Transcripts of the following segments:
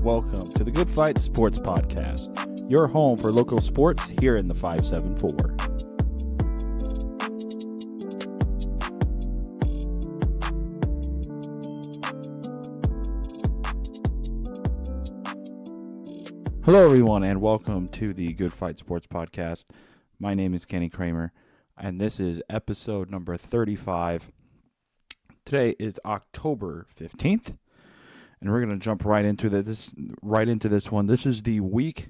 Welcome to the Good Fight Sports Podcast, your home for local sports here in the 574. Hello, everyone, and welcome to the Good Fight Sports Podcast. My name is Kenny Cramer, and this is episode number 35. Today is October 15th. And we're going to jump right into this one. This is the Week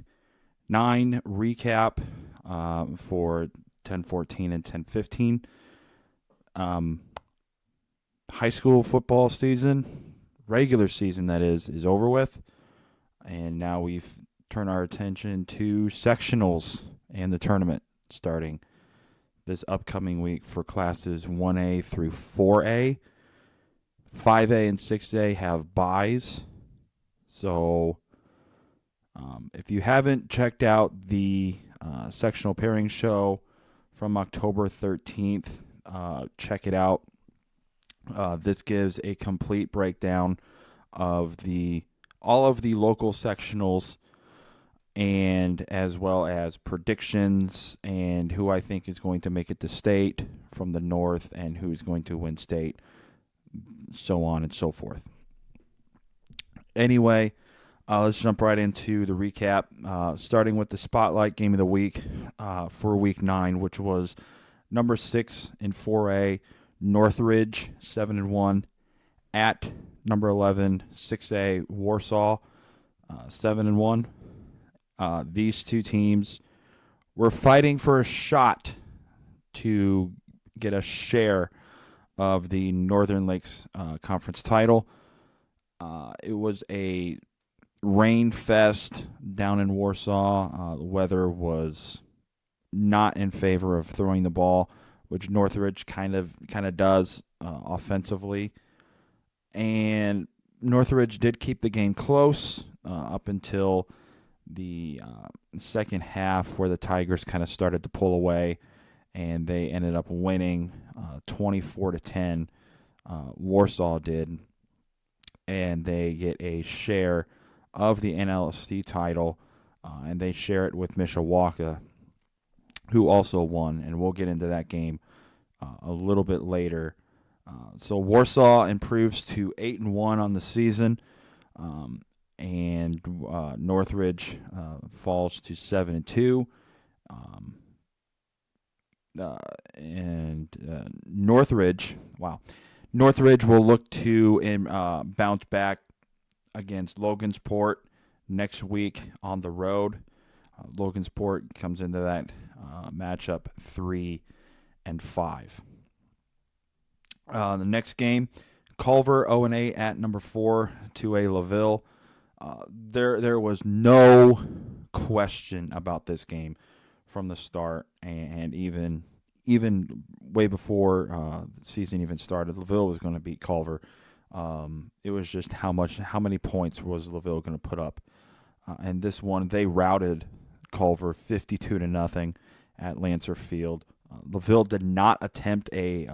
9 recap for 10-14 and 10-15. High school football season, regular season that is over with. And now we've turned our attention to sectionals and the tournament starting this upcoming week for classes 1A through 4A. 5A and 6A have byes, so if you haven't checked out the sectional pairing show from October 13th, check it out. This gives a complete breakdown of all of the local sectionals, and as well as predictions and who I think is going to make it to state from the north and who's going to win state, so on and so forth. Anyway, let's jump right into the recap, starting with the spotlight game of the week for Week 9, which was number 6 in 4A, Northridge, 7-1, at number 11, 6A, Warsaw, 7-1. These two teams were fighting for a shot to get a share of the Northern Lakes Conference title. It was a rain fest down in Warsaw. The weather was not in favor of throwing the ball, which Northridge kind of does offensively. And Northridge did keep the game close up until the second half, where the Tigers kind of started to pull away, and they ended up winning 24-10. Warsaw did, and they get a share of the NLSC title, and they share it with Mishawaka, who also won, and we'll get into that game a little bit later. So Warsaw improves to 8-1 on the season, and Northridge falls to 7-2. Northridge will look to bounce back against Logansport next week on the road. Logansport comes into that matchup 3-5. The next game, Culver 0-8 at number 4, 2A LaVille. There was no question about this game from the start, and even way before the season even started, LaVille was going to beat Culver. It was just how many points was LaVille going to put up, and this one they routed Culver 52-0 at Lancer Field. LaVille did not attempt a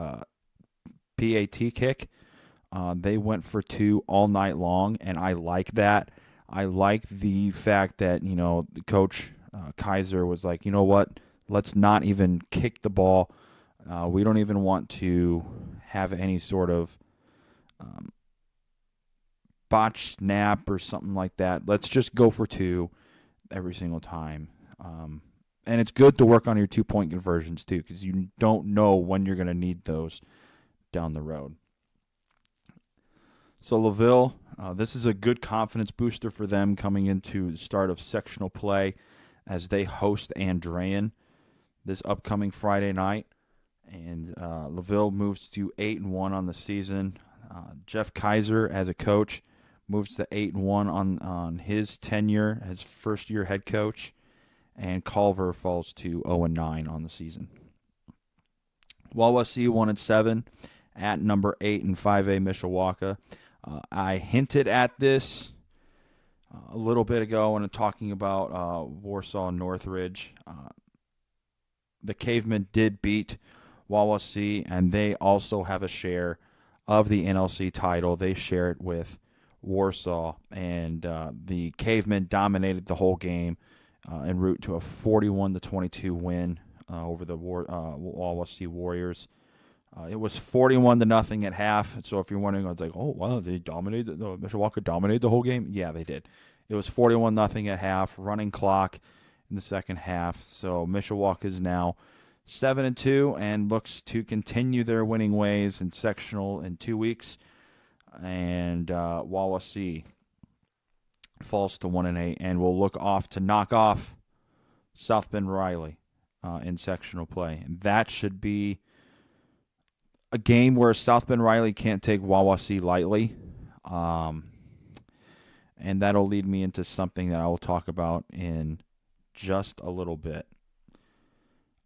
PAT kick. They went for 2 all night long, and I like that. I like the fact that the coach Kaiser was like, you know what? Let's not even kick the ball. We don't even want to have any sort of botch snap or something like that. Let's just go for 2 every single time. And it's good to work on your 2-point conversions too, because you don't know when you're going to need those down the road. So LaVille, this is a good confidence booster for them coming into the start of sectional play as they host Andrean this upcoming Friday night. And LaVille moves to 8-1 on the season. Jeff Kaiser, as a coach, moves to 8-1 on his tenure as first-year head coach. And Culver falls to 0-9 on the season. Wawasee 1-7 at number 8 in 5A Mishawaka. I hinted at this a little bit ago when talking about Warsaw Northridge. The Cavemen did beat Wawasee, and they also have a share of the NLC title. They share it with Warsaw, and the Cavemen dominated the whole game en route to a 41-22 win over the Wawasee Warriors. It was 41-0 at half. So if you're wondering, I was like, oh wow, they dominated. Mishawaka dominated the whole game. Yeah, they did. It was 41-0 at half. Running clock in the second half. So Mishawaka is now 7-2 and looks to continue their winning ways in sectional in 2 weeks. And Wawasee falls to 1-8 and will look off to knock off South Bend Riley in sectional play. And that should be a game where South Bend Riley can't take Wawasee lightly. And that'll lead me into something that I will talk about in just a little bit.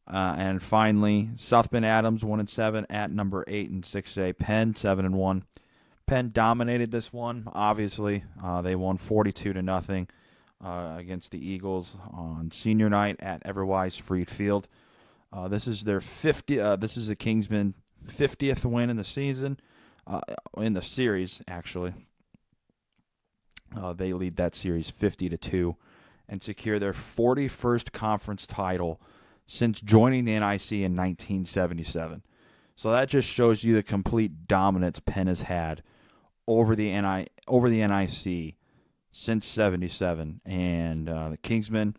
And finally, South Bend Adams 1-7 at number 8 in 6A. Penn 7-1. Penn dominated this one. Obviously, they won 42-0 against the Eagles on senior night at Everwise Freed Field. This is their 50. This is the Kingsmen 50th win in the season, in the series actually. They lead that series 50-2 and secure their 41st conference title since joining the NIC in 1977. So that just shows you the complete dominance Penn has had over the NIC since 77. And the Kingsmen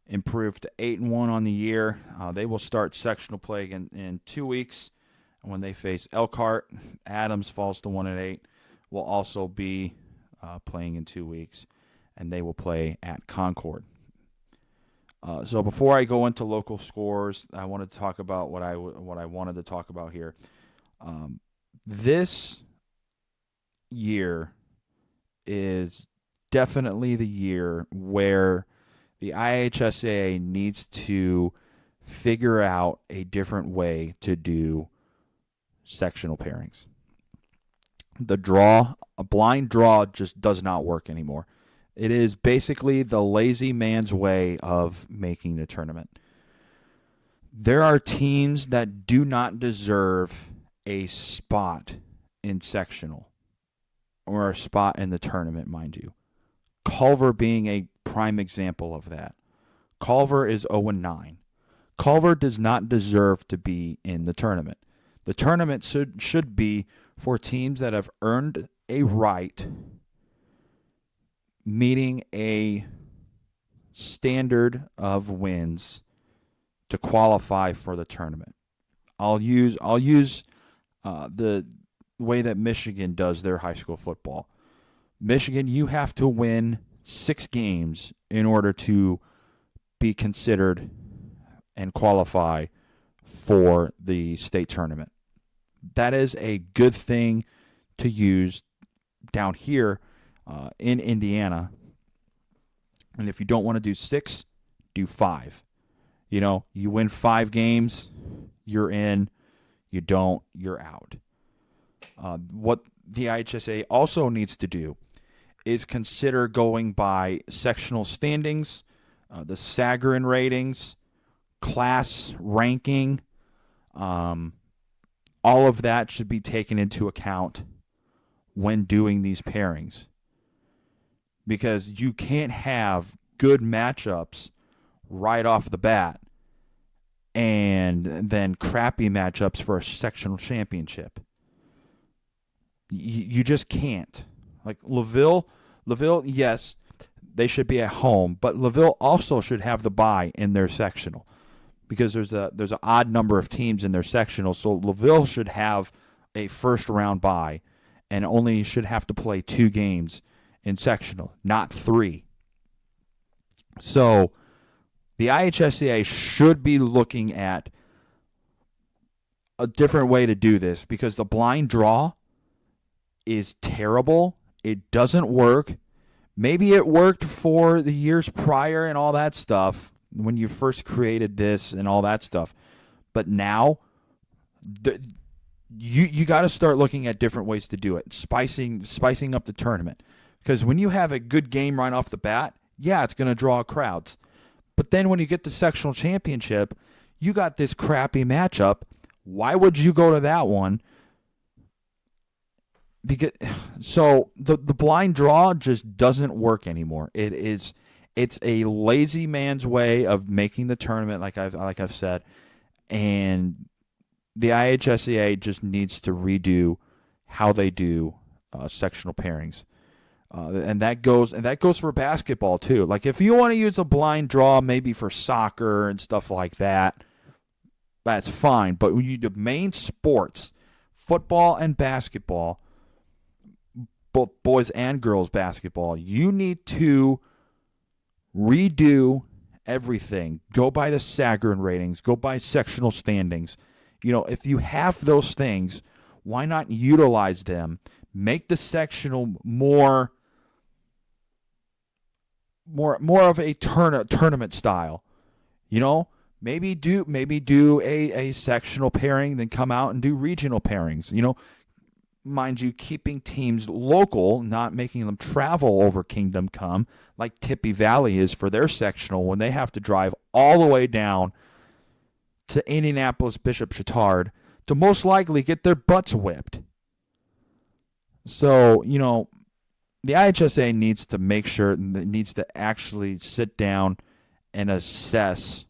improved to 8-1 on the year. They will start sectional play again in 2 weeks. And when they face Elkhart, Adams falls to 1-8. Will also be playing in 2 weeks, and they will play at Concord. So before I go into local scores, I wanted to talk about what I wanted to talk about here. This year is definitely the year where the IHSAA needs to figure out a different way to do sectional pairings. A blind draw just does not work anymore. It is basically the lazy man's way of making the tournament. There are teams that do not deserve a spot in sectional or a spot in the tournament, mind you. Culver being a prime example of that. Culver is 0-9. Culver does not deserve to be in the tournament. The tournament should be for teams that have earned a right, meeting a standard of wins to qualify for the tournament. I'll use the way that Michigan does their high school football. Michigan, you have to win 6 games in order to be considered and qualify for the state tournament. That is a good thing to use down here in Indiana. And if you don't want to do 6, do 5. You know, you win 5 games, you're in. You don't, you're out. What the IHSA also needs to do is consider going by sectional standings, the Sagarin ratings, class ranking. All of that should be taken into account when doing these pairings. Because you can't have good matchups right off the bat and then crappy matchups for a sectional championship. You just can't. Like LaVille, yes, they should be at home, but LaVille also should have the bye in their sectional because there's an odd number of teams in their sectional, so LaVille should have a first-round bye and only should have to play 2 games in sectional, not 3. So the IHSCA should be looking at a different way to do this because the blind draw is terrible. It doesn't work. Maybe it worked for the years prior and all that stuff when you first created this and all that stuff. But now you got to start looking at different ways to do it, spicing up the tournament. Because when you have a good game right off the bat, yeah, it's going to draw crowds. But then when you get the sectional championship, you got this crappy matchup. Why would you go to that one? Because so the blind draw just doesn't work anymore. It's a lazy man's way of making the tournament, like I've said, and the IHSAA just needs to redo how they do sectional pairings. And that goes for basketball too. Like if you want to use a blind draw maybe for soccer and stuff like that, that's fine. But when you do main sports, football and basketball, both boys and girls basketball, you need to redo everything. Go by the Sagarin ratings. Go by sectional standings. If you have those things, why not utilize them? Make the sectional more of a tournament style. Maybe do a sectional pairing, then come out and do regional pairings. Mind you, keeping teams local, not making them travel over Kingdom Come, like Tippy Valley is for their sectional when they have to drive all the way down to Indianapolis Bishop Chatard to most likely get their butts whipped. So, the IHSA needs to make sure, needs to actually sit down and assess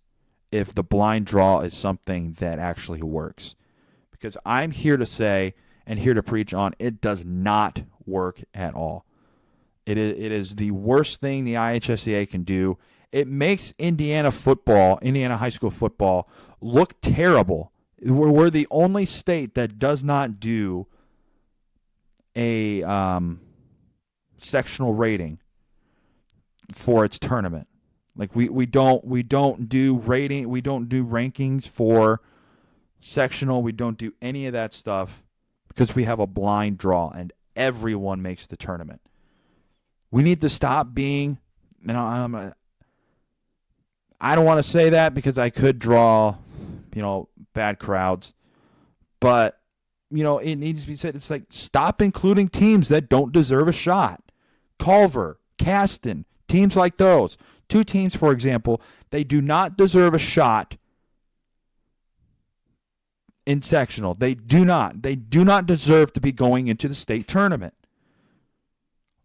if the blind draw is something that actually works. Because I'm here to say and here to preach on, it does not work at all. It is the worst thing the IHSAA can do. It makes Indiana high school football, look terrible. We're the only state that does not do a sectional rating for its tournament. Like we don't do rating, we don't do rankings for sectional, we don't do any of that stuff because we have a blind draw and everyone makes the tournament. We need to stop being, I don't want to say that because I could draw, bad crowds, but it needs to be said. It's like, stop including teams that don't deserve a shot. Culver, Caston, teams like those. 2 teams, for example, they do not deserve a shot in sectional. They do not. They do not deserve to be going into the state tournament.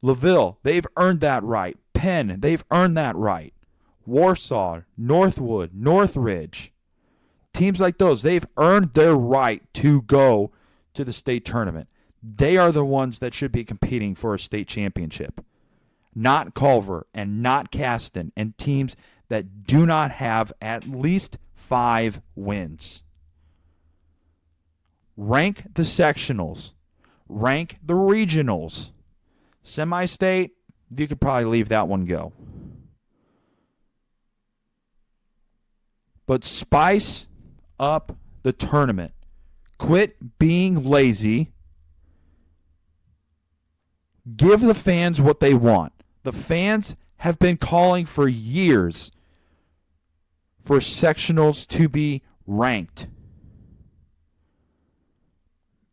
LaVille, they've earned that right. Penn, they've earned that right. Warsaw, Northwood, Northridge, teams like those, they've earned their right to go to the state tournament. They are the ones that should be competing for a state championship, not Culver and not Caston and teams that do not have at least 5 wins. Rank the sectionals. Rank the regionals. Semi-state, you could probably leave that one go. But spice up the tournament. Quit being lazy. Give the fans what they want. The fans have been calling for years for sectionals to be ranked.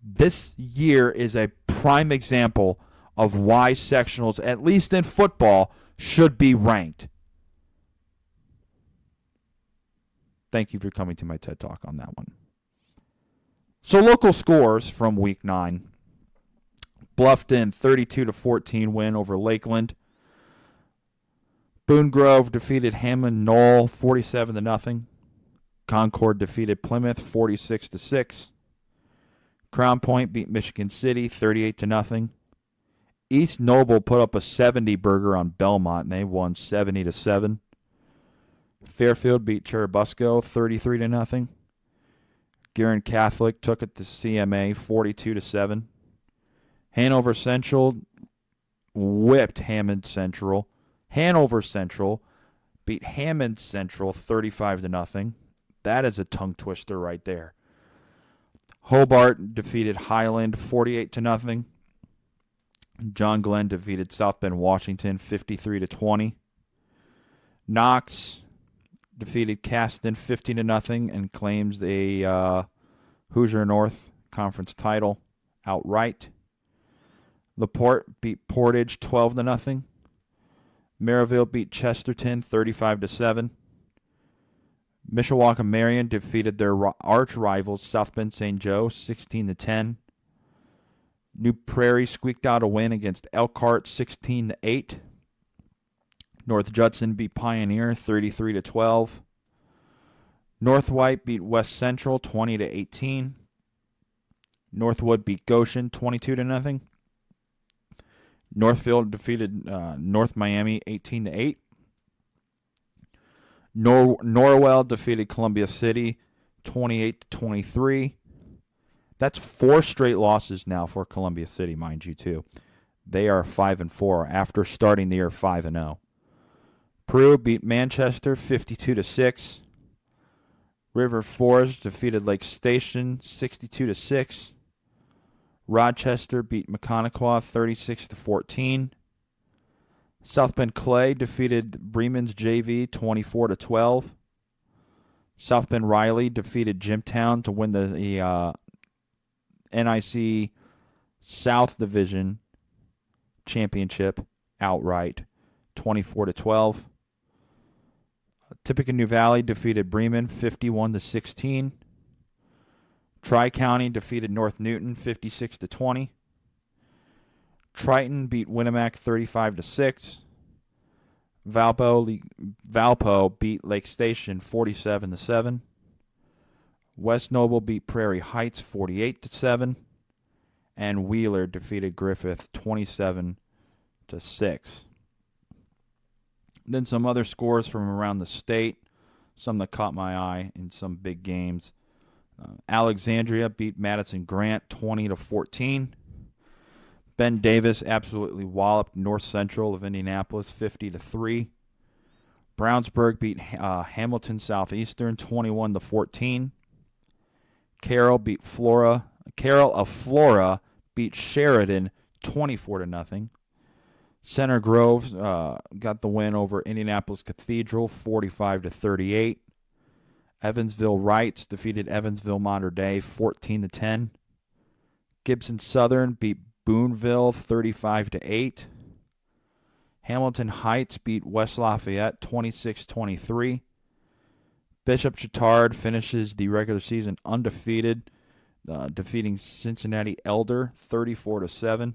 This year is a prime example of why sectionals, at least in football, should be ranked. Thank you for coming to my TED Talk on that one. So local scores from Week 9. Bluffton 32-14 win over Lakeland. Boone Grove defeated Hammond Knoll 47-0. Concord defeated Plymouth 46-6. Crown Point beat Michigan City 38-0. East Noble put up a 70 burger on Belmont and they won 70-7. Fairfield beat Churubusco 33-0. Guerin Catholic took it to CMA 42-7. Hanover Central whipped Hammond Central. Hanover Central beat Hammond Central 35-0. That is a tongue twister right there. Hobart defeated Highland 48-0. John Glenn defeated South Bend Washington 53-20. Knox defeated Caston 50-0 and claims the Hoosier North Conference title outright. LaPorte beat Portage 12-0. Maryville beat Chesterton 35-7. Mishawaka Marion defeated their arch rivals South Bend St. Joe 16-10. New Prairie squeaked out a win against Elkhart 16-8. North Judson beat Pioneer 33-12. North White beat West Central 20-18. Northwood beat Goshen 22-0. Northfield defeated North Miami 18-8. Norwell defeated Columbia City 28-23. That's 4 straight losses now for Columbia City, mind you, too. They are 5-4 after starting the year 5-0. Peru beat Manchester 52-6. River Forest defeated Lake Station 62-6. Rochester beat Mechaniqua 36-14. South Bend Clay defeated Bremen's JV 24-12. South Bend Riley defeated Jimtown to win the NIC South Division Championship outright, 24-12. Tippecanoe Valley defeated Bremen 51-16. Tri-County defeated North Newton 56-20. Triton beat Winnemac 35-6. Valpo beat Lake Station 47-7. West Noble beat Prairie Heights 48-7. And Wheeler defeated Griffith 27-6. Then some other scores from around the state, some that caught my eye in some big games. Alexandria beat Madison Grant 20-14. Ben Davis absolutely walloped North Central of Indianapolis 50-3. Brownsburg beat Hamilton Southeastern 21-14. Carroll of Flora beat Sheridan 24-0. Center Grove got the win over Indianapolis Cathedral 45-38. Evansville Wrights defeated Evansville Mater Dei 14-10. Gibson Southern beat Boonville 35-8. Hamilton Heights beat West Lafayette 26-23. Bishop Chatard finishes the regular season undefeated, defeating Cincinnati Elder 34-7.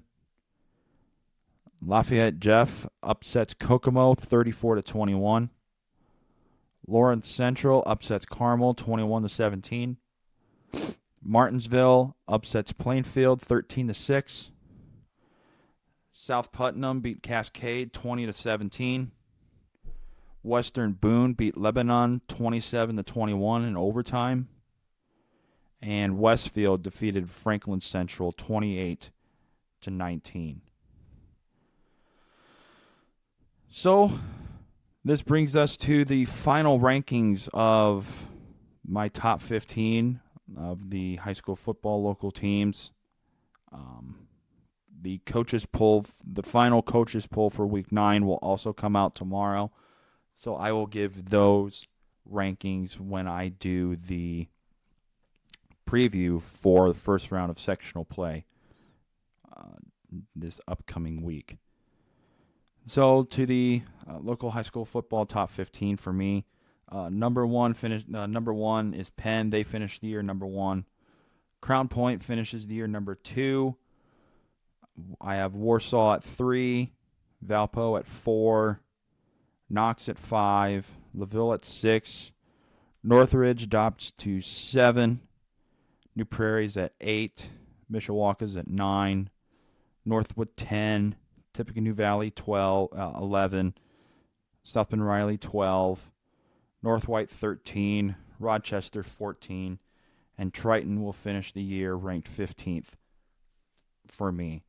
Lafayette Jeff upsets Kokomo 34-21. Lawrence Central upsets Carmel 21-17. Martinsville upsets Plainfield 13-6. South Putnam beat Cascade 20-17. Western Boone beat Lebanon 27-21 in overtime. And Westfield defeated Franklin Central 28-19. So, this brings us to the final rankings of my top 15 of the high school football local teams. The coaches poll, the final coaches poll for week 9 will also come out tomorrow. So I will give those rankings when I do the preview for the first round of sectional play this upcoming week. So to the local high school football top 15 for me, number one is Penn. They finished the year number 1. Crown Point finishes the year number 2. I have Warsaw at 3, Valpo at 4, Knox at 5, LaVille at 6, Northridge drops to 7, New Prairie's at 8, Mishawaka's at 9, Northwood 10, Tippecanoe Valley 11, South Bend Riley 12, North White 13, Rochester 14, and Triton will finish the year ranked 15th for me.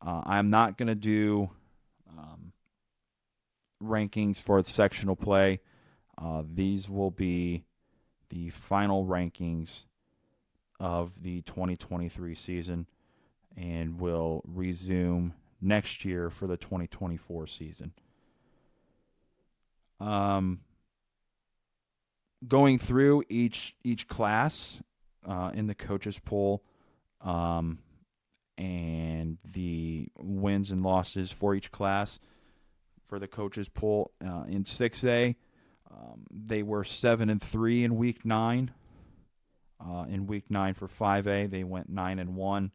I'm not going to do rankings for sectional play. These will be the final rankings of the 2023 season and will resume next year for the 2024 season. Going through each class in the coaches poll and the wins and losses for each class for the coaches poll in 6A, They were 7-3 in Week 9. In Week 9 for 5A, they went 9-1.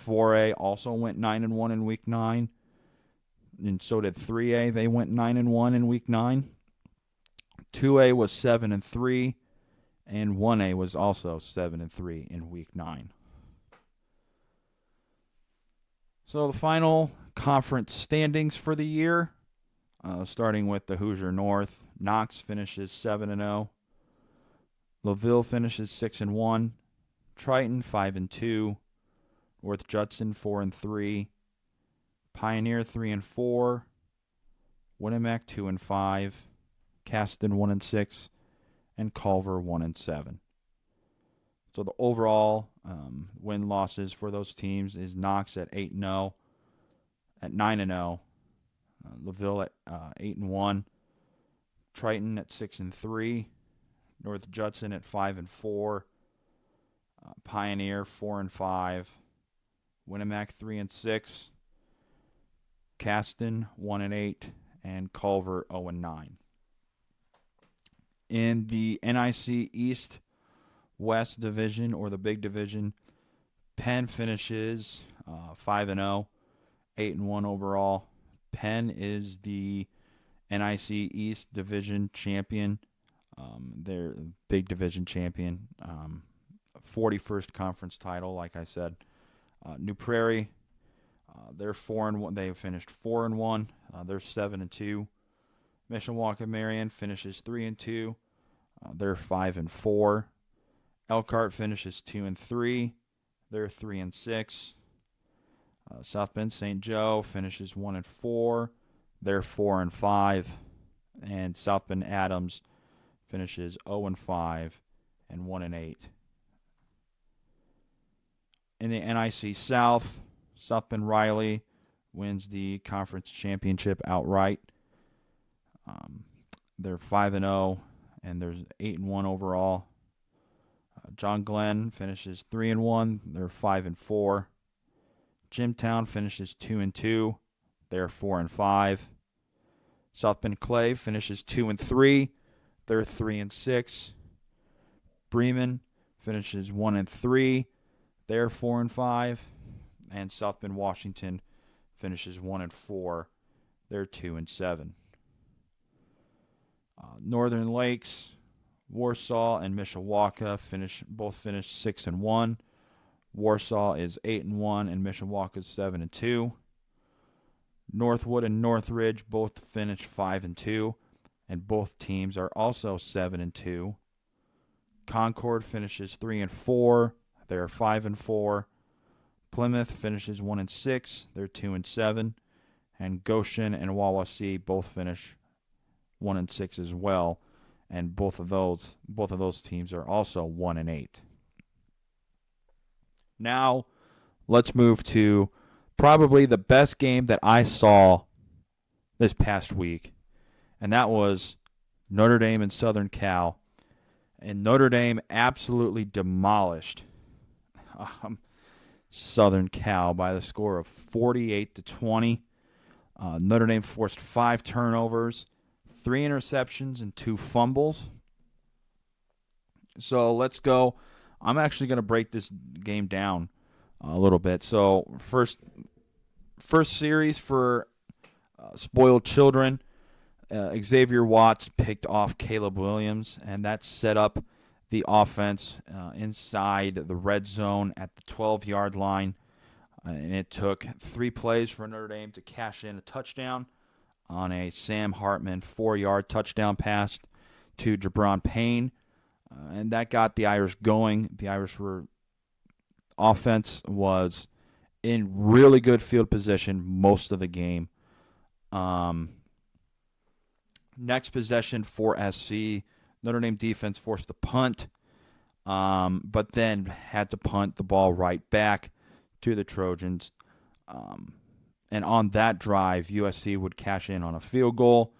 4A also went 9-1 in Week 9, and so did 3A. They went 9-1 in Week 9. 2A was 7-3, and 1A was also 7-3 in Week 9. So the final conference standings for the year, starting with the Hoosier North. Knox finishes 7-0. LaVille finishes 6-1. Triton 5-2. North Judson 4-3. Pioneer 3-4. Winnemac 2-5. Caston 1-6. And Culver 1-7. So the overall win losses for those teams is Knox at 8-0, at 9-0. LaVille at 8-1. Triton at 6-3. North Judson at 5-4. Pioneer 4-5. Winnemac 3-6. Caston 1-8, and Culver 0-9. In the NIC East West Division, or the Big Division, Penn finishes 5-0, 8-1 overall. Penn is the NIC East Division champion. They're Big Division champion. 41st conference title, like I said. New Prairie, they're 4-1. They finished 4-1. They're 7-2. Mishawaka Marion finishes 3-2. They're 5-4. Elkhart finishes 2-3. They're 3-6. South Bend St. Joe finishes 1-4. They're 4-5. And South Bend Adams finishes 0-5 and 1-8. In the NIC South, South Bend Riley wins the conference championship outright. They're 5-0, and there's 8-1 overall. John Glenn finishes 3-1. They're 5-4. Jimtown finishes 2-2. They're 4-5. South Bend Clay finishes 2-3. They're 3-6. Bremen finishes 1-3. They're 4-5. And South Bend Washington finishes 1-4. They're 2-7. Northern Lakes, Warsaw, and Mishawaka both finished 6-1. Warsaw is 8-1, and Mishawaka is 7-2. Northwood and Northridge both finished 5-2, and both teams are also 7-2. Concord finishes 3-4. They're 5-4. Plymouth finishes 1-6. They're 2-7. And Goshen and Wawasee both finish 1-6 as well, and both of those teams are also 1-8. Now, let's move to probably the best game that I saw this past week, and that was Notre Dame and Southern Cal. And Notre Dame absolutely demolished Southern Cal by the score of 48-20. Notre Dame forced 5 turnovers, 3 interceptions, and 2 fumbles. So let's go. I'm actually going to break this game down a little bit. So first series for spoiled children, Xavier Watts picked off Caleb Williams, and that set up the offense inside the red zone at the 12-yard line. And it took 3 plays for Notre Dame to cash in a touchdown on a Sam Hartman 4-yard touchdown pass to Jabron Payne. And that got the Irish going. The Irish offense was in really good field position most of the game. Next possession for SC, Notre Dame defense forced the punt, but then had to punt the ball right back to the Trojans. And on that drive, USC would cash in on a field goal,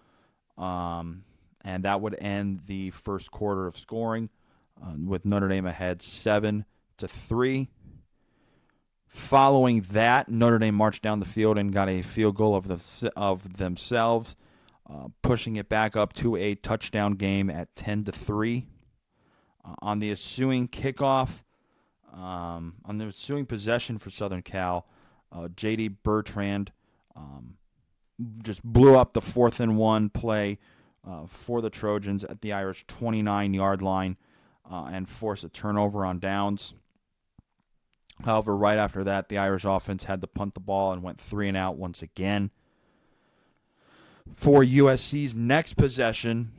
and that would end the first quarter of scoring with Notre Dame ahead 7-3. Following that, Notre Dame marched down the field and got a field goal of themselves pushing it back up to a touchdown game at 10-3. On the ensuing kickoff, on the ensuing possession for Southern Cal, J.D. Bertrand just blew up the 4th-and-1 play for the Trojans at the Irish 29-yard line and forced a turnover on downs. However, right after that, the Irish offense had to punt the ball and went 3-and-out once again. For USC's next possession,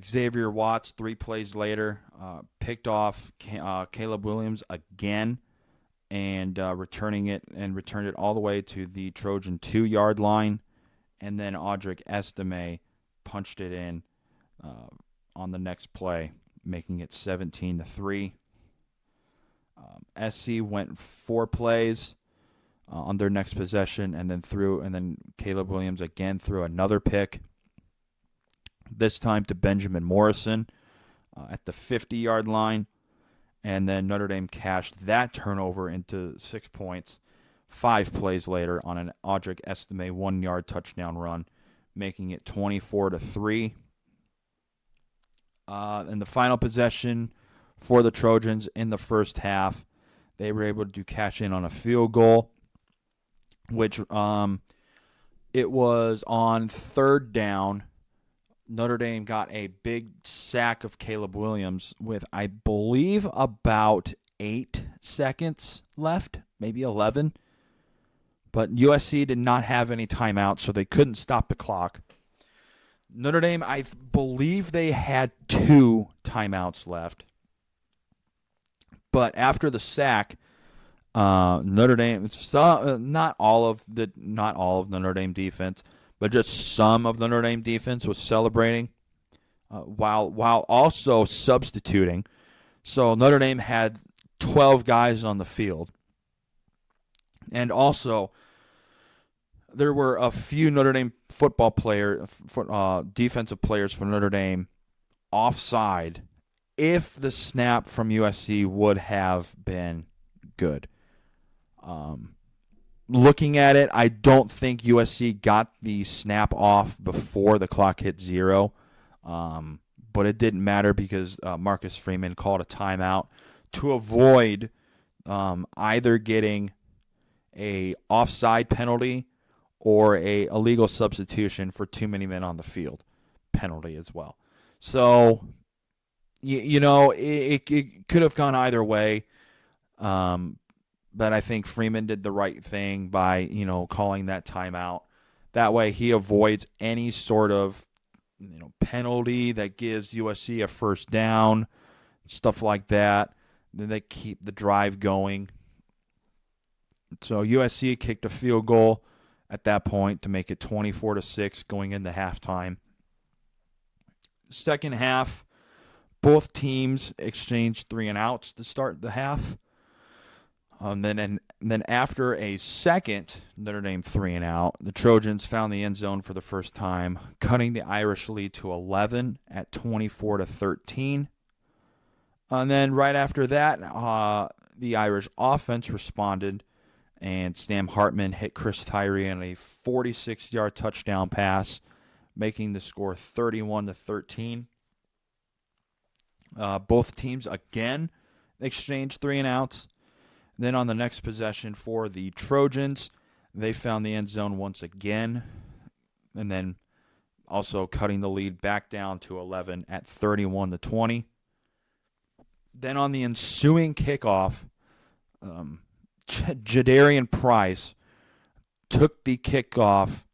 Xavier Watts, 3 plays later, picked off Caleb Williams again and returned it all the way to the Trojan 2-yard line. And then Audric Estime punched it in on the next play, making it 17-3. SC went 4 plays on their next possession, and then Caleb Williams again threw another pick. This time to Benjamin Morrison at the 50-yard line, and then Notre Dame cashed that turnover into 6 points 5 plays later on an Audric Estime 1-yard touchdown run, making it 24-3. And the final possession for the Trojans in the first half, they were able to cash in on a field goal, which it was on 3rd down. Notre Dame got a big sack of Caleb Williams with, I believe, about 8 seconds left, maybe 11. But USC did not have any timeouts, so they couldn't stop the clock. Notre Dame, I believe they had 2 timeouts left. But after the sack, Notre Dame, not all of the Notre Dame defense, but just some of the Notre Dame defense was celebrating while also substituting. So Notre Dame had 12 guys on the field. And also, there were a few Notre Dame defensive players for Notre Dame offside if the snap from USC would have been good. Looking at it, I don't think USC got the snap off before the clock hit 0. But it didn't matter because Marcus Freeman called a timeout to avoid either getting a offside penalty or a illegal substitution for too many men on the field penalty as well. So, it could have gone either way. But I think Freeman did the right thing by, calling that timeout. That way he avoids any sort of, penalty that gives USC a first down, stuff like that. Then they keep the drive going. So USC kicked a field goal at that point to make it 24-6 going into halftime. Second half, both teams exchanged 3-and-outs to start the half. Then after a second Notre Dame 3-and-out, the Trojans found the end zone for the first time, cutting the Irish lead to 11 at 24-13. And then right after that, the Irish offense responded, and Sam Hartman hit Chris Tyree on a 46-yard touchdown pass, making the score 31-13. Both teams again exchanged 3-and-outs. Then on the next possession for the Trojans, they found the end zone once again, and then also cutting the lead back down to 11 at 31-20. Then on the ensuing kickoff, Jadarian Price took the kickoff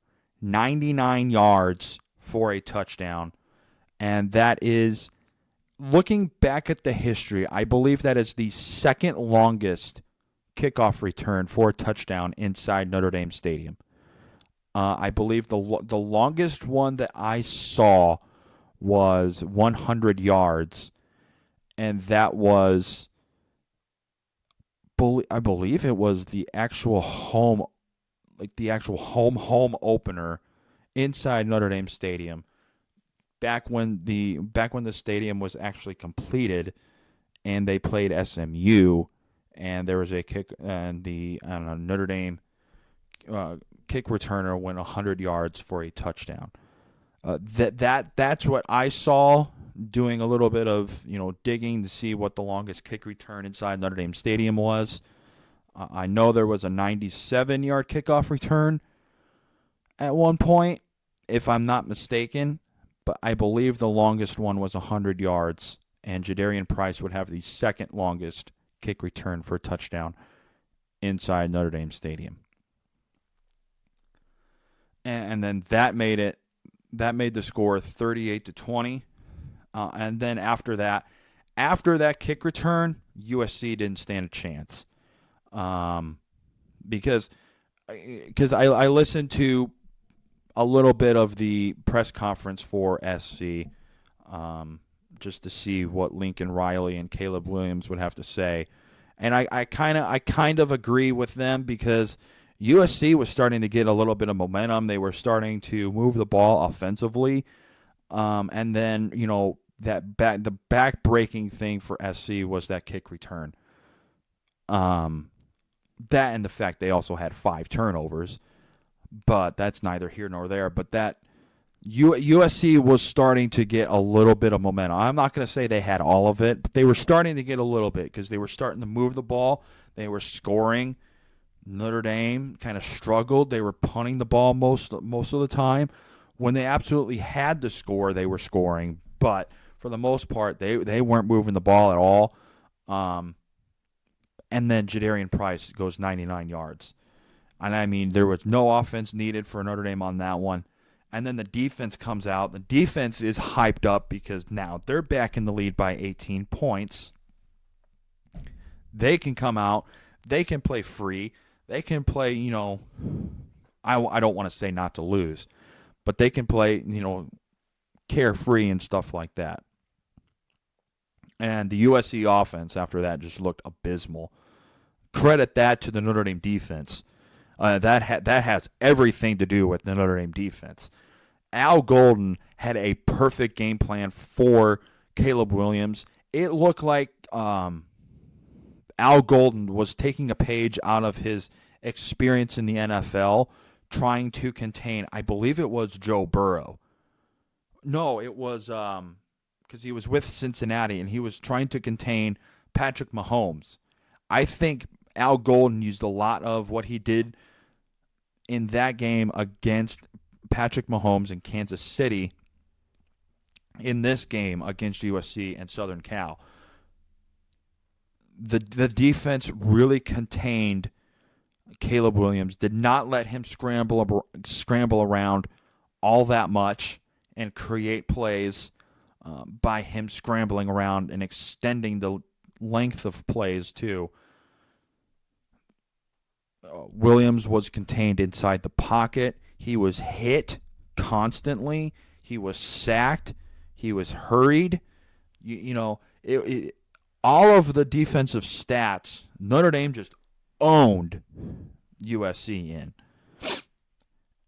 99 yards for a touchdown, and that is, looking back at the history, I believe that is the second longest kickoff return for a touchdown inside Notre Dame Stadium. I believe the longest one that I saw was 100 yards, and that was, I believe it was the actual home opener inside Notre Dame Stadium. Back when the stadium was actually completed, and they played SMU. And there was a kick, and the Notre Dame kick returner went 100 yards for a touchdown. That's what I saw. Doing a little bit of digging to see what the longest kick return inside Notre Dame Stadium was. I know there was a 97-yard kickoff return at one point, if I'm not mistaken, but I believe the longest one was 100 yards, and Jadarian Price would have the second longest kick return for a touchdown inside Notre Dame Stadium. And then that made the score 38-20. And then after that kick return, USC didn't stand a chance. Because I listened to a little bit of the press conference for SC, just to see what Lincoln Riley and Caleb Williams would have to say, and I kind of agree with them because USC was starting to get a little bit of momentum. They were starting to move the ball offensively, and then the back-breaking thing for SC was that kick return. That and the fact they also had 5 turnovers, but that's neither here nor there. But that USC was starting to get a little bit of momentum. I'm not going to say they had all of it, but they were starting to get a little bit because they were starting to move the ball. They were scoring. Notre Dame kind of struggled. They were punting the ball most of the time. When they absolutely had to score, they were scoring. But for the most part, they weren't moving the ball at all. And then Jadarian Price goes 99 yards. And I mean, there was no offense needed for Notre Dame on that one. And then the defense comes out. The defense is hyped up because now they're back in the lead by 18 points. They can come out. They can play free. They can play, I don't want to say not to lose, but they can play, carefree and stuff like that. And the USC offense after that just looked abysmal. Credit that to the Notre Dame defense. That has everything to do with the Notre Dame defense. Al Golden had a perfect game plan for Caleb Williams. It looked like Al Golden was taking a page out of his experience in the NFL, trying to contain, I believe it was Joe Burrow. No, it was because he was with Cincinnati, and he was trying to contain Patrick Mahomes. I think Al Golden used a lot of what he did in that game against Patrick Mahomes in Kansas City in this game against USC and Southern Cal. The defense really contained Caleb Williams, did not let him scramble around all that much and create plays by him scrambling around and extending the length of plays too. Williams was contained inside the pocket. He was hit constantly. He was sacked. He was hurried. All of the defensive stats, Notre Dame just owned USC in.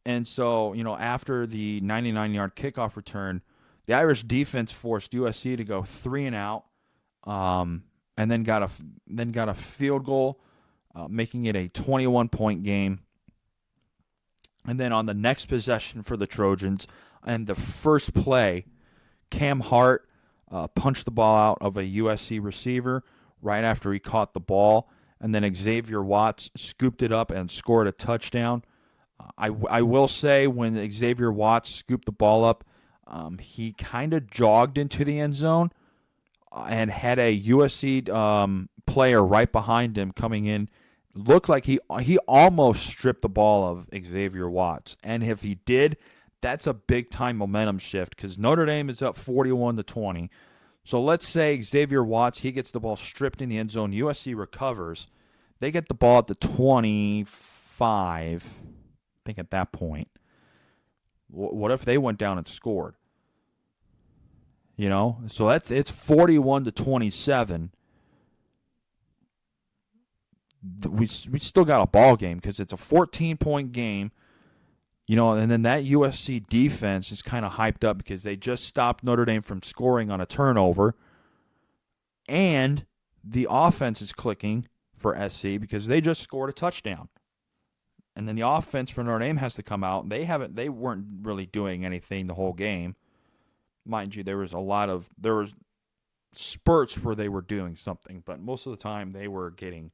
And so, after the 99-yard kickoff return, the Irish defense forced USC to go 3 and out, and then got a field goal, making it a 21-point game. And then on the next possession for the Trojans, and the first play, Cam Hart punched the ball out of a USC receiver right after he caught the ball, and then Xavier Watts scooped it up and scored a touchdown. I will say when Xavier Watts scooped the ball up, he kind of jogged into the end zone and had a USC player right behind him coming in. Looked like he almost stripped the ball of Xavier Watts. And if he did, that's a big-time momentum shift because Notre Dame is up 41-20. So let's say Xavier Watts, he gets the ball stripped in the end zone. USC recovers. They get the ball at the 25, I think at that point. What if they went down and scored? So it's 41-27. We still got a ball game because it's a 14-point game, and then that USC defense is kind of hyped up because they just stopped Notre Dame from scoring on a turnover, and the offense is clicking for SC because they just scored a touchdown. And then the offense for Notre Dame has to come out. They weren't really doing anything the whole game. Mind you, there was spurts where they were doing something, but most of the time they were getting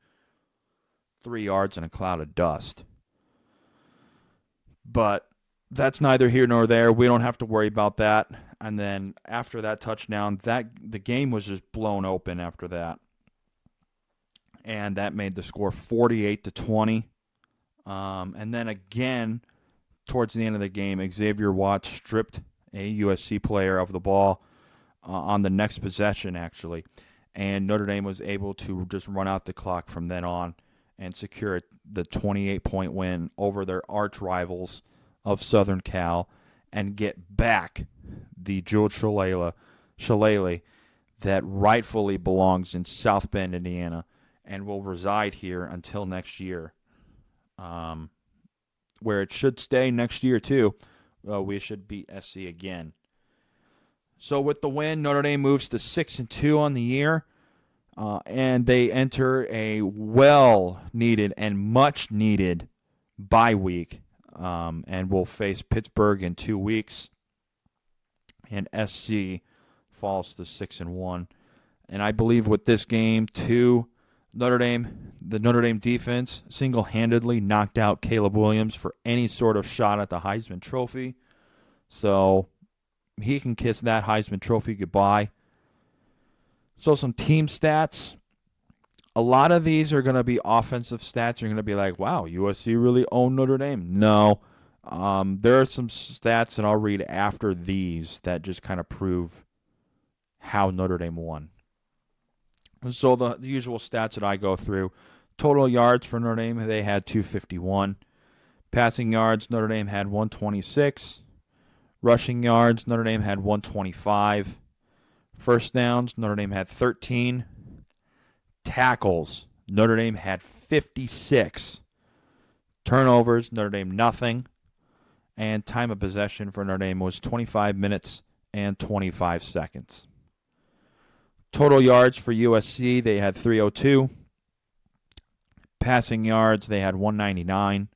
3 yards in a cloud of dust. But that's neither here nor there. We don't have to worry about that. And then after that touchdown, the game was just blown open after that. And that made the score 48-20. And then again, towards the end of the game, Xavier Watts stripped a USC player of the ball on the next possession, actually. And Notre Dame was able to just run out the clock from then on and secure the 28-point win over their arch rivals of Southern Cal and get back the Jewel Shillelagh that rightfully belongs in South Bend, Indiana, and will reside here until next year, where it should stay next year too. We should beat SC again. So with the win, Notre Dame moves to 6-2 on the year, and they enter a well-needed and much-needed bye week, and will face Pittsburgh in 2 weeks. And SC falls to 6-1. And I believe with this game too, the Notre Dame defense single-handedly knocked out Caleb Williams for any sort of shot at the Heisman Trophy. So he can kiss that Heisman Trophy goodbye. So some team stats. A lot of these are going to be offensive stats. You're going to be like, wow, USC really owned Notre Dame. No. There are some stats that I'll read after these that just kind of prove how Notre Dame won. So the usual stats that I go through. Total yards for Notre Dame, they had 251. Passing yards, Notre Dame had 126. Rushing yards, Notre Dame had 125. First downs, Notre Dame had 13. Tackles, Notre Dame had 56. Turnovers, Notre Dame nothing. And time of possession for Notre Dame was 25 minutes and 25 seconds. Total yards for USC, they had 302. Passing yards, they had 199.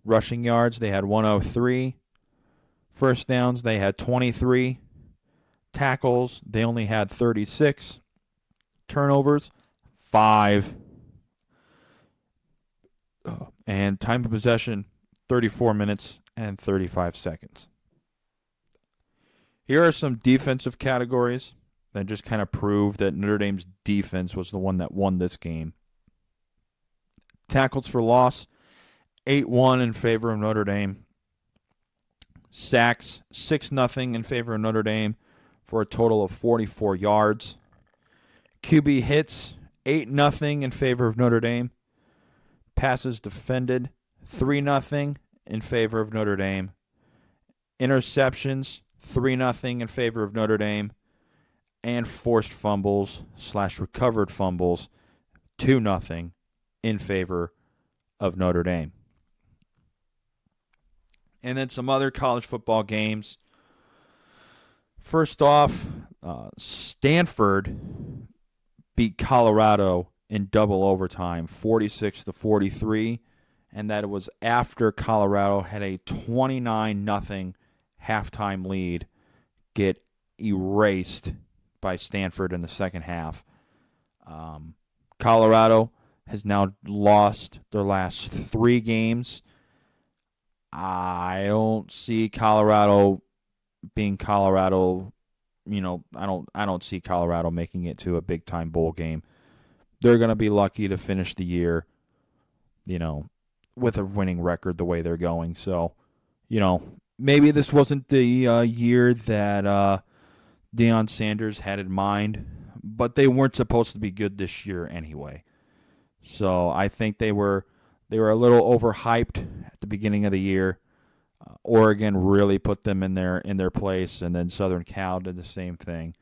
Rushing yards, they had 103. First downs, they had 23. Tackles, they only had 36. Turnovers, 5. And time of possession, 34 minutes and 35 seconds. Here are some defensive categories that just kind of prove that Notre Dame's defense was the one that won this game. Tackles for loss, 8-1 in favor of Notre Dame. Sacks, 6-0 in favor of Notre Dame for a total of 44 yards. QB hits, 8-0 in favor of Notre Dame. Passes defended, 3-0 in favor of Notre Dame. Interceptions, 3-0 in favor of Notre Dame. And forced fumbles / recovered fumbles, 2-0 in favor of Notre Dame. And then some other college football games. First off, Stanford beat Colorado in double overtime, 46-43, and that it was after Colorado had a 29-0 halftime lead get erased by Stanford in the second half. Colorado has now lost their last 3 games. I don't see Colorado being Colorado. I don't see Colorado making it to a big-time bowl game. They're going to be lucky to finish the year, with a winning record the way they're going. So, maybe this wasn't the year that Deion Sanders had in mind, but they weren't supposed to be good this year anyway. So I think they were a little overhyped at the beginning of the year. Oregon really put them in their place, and then Southern Cal did the same thing.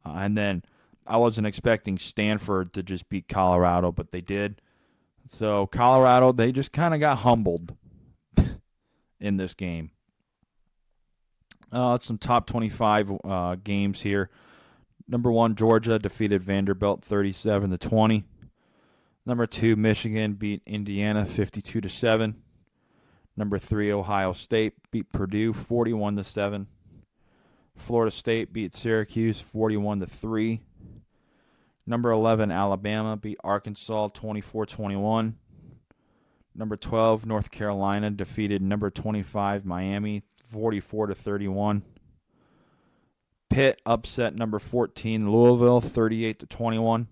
And then I wasn't expecting Stanford to just beat Colorado, but they did. So Colorado, they just kind of got humbled in this game. Some top 25 games here. Number 1, Georgia defeated Vanderbilt 37-20. Number 2, Michigan beat Indiana 52-7. Number 3, Ohio State beat Purdue 41-7. Florida State beat Syracuse 41-3. Number 11, Alabama beat Arkansas 24-21. Number 12, North Carolina defeated number 25, Miami 44-31. Pitt upset number 14, Louisville 38-21.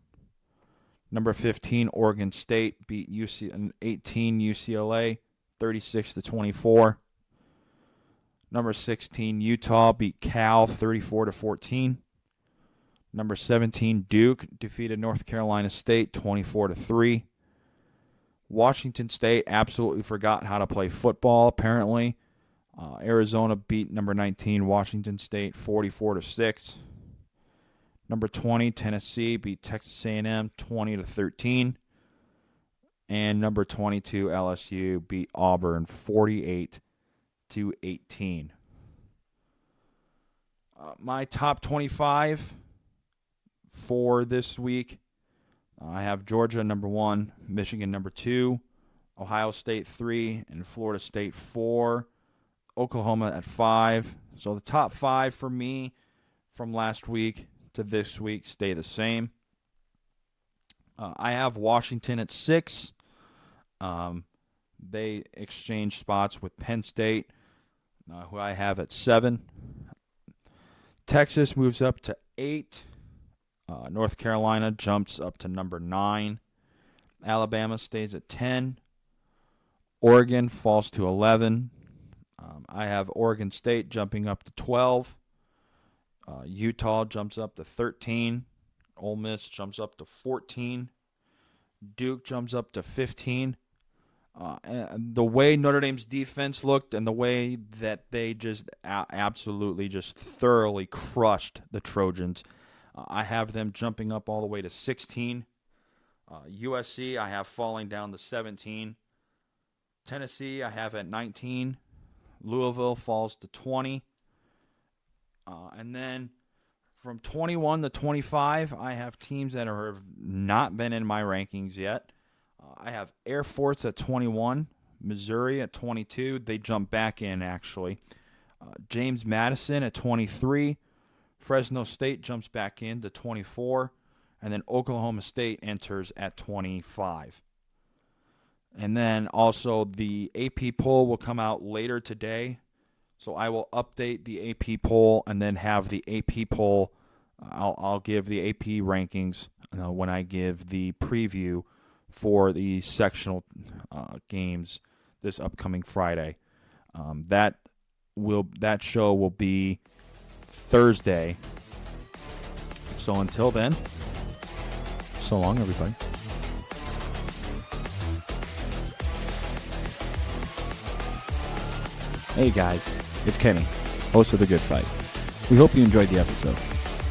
Number 15, Oregon State beat 18 UCLA 36-24. Number 16, Utah beat Cal 34-14. Number 17, Duke defeated North Carolina State 24-3. Washington State absolutely forgot how to play football, apparently. Arizona beat number 19, Washington State 44-6. Number 20, Tennessee beat Texas A&M 20-13. And number 22, LSU beat Auburn 48-18. My top 25 for this week, I have Georgia number 1, Michigan number 2, Ohio State 3, and Florida State 4, Oklahoma at 5. So the top 5 for me from last week to this week stay the same. I have Washington at 6. They exchanged spots with Penn State, who I have at 7. Texas moves up to 8. North Carolina jumps up to number 9. Alabama stays at 10. Oregon falls to 11. I have Oregon State jumping up to 12. Utah jumps up to 13. Ole Miss jumps up to 14. Duke jumps up to 15. And the way Notre Dame's defense looked and the way that they just absolutely just thoroughly crushed the Trojans, I have them jumping up all the way to 16. USC I have falling down to 17. Tennessee I have at 19. Louisville falls to 20. And then from 21 to 25, I have teams that have not been in my rankings yet. I have Air Force at 21, Missouri at 22. They jump back in, actually. James Madison at 23. Fresno State jumps back in to 24. And then Oklahoma State enters at 25. And then also the AP poll will come out later today. So I will update the AP poll and then have the AP poll. I'll give the AP rankings when I give the preview for the sectional games this upcoming Friday. That show will be Thursday. So until then, so long, everybody. Hey guys, it's Kenny, host of The Good Fight. We hope you enjoyed the episode.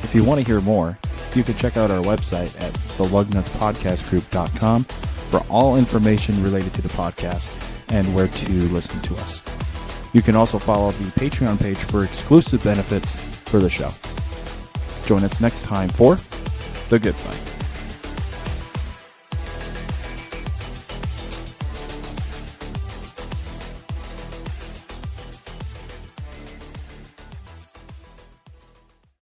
If you want to hear more, you can check out our website at thelugnutspodcastgroup.com for all information related to the podcast and where to listen to us. You can also follow the Patreon page for exclusive benefits for the show. Join us next time for The Good Fight.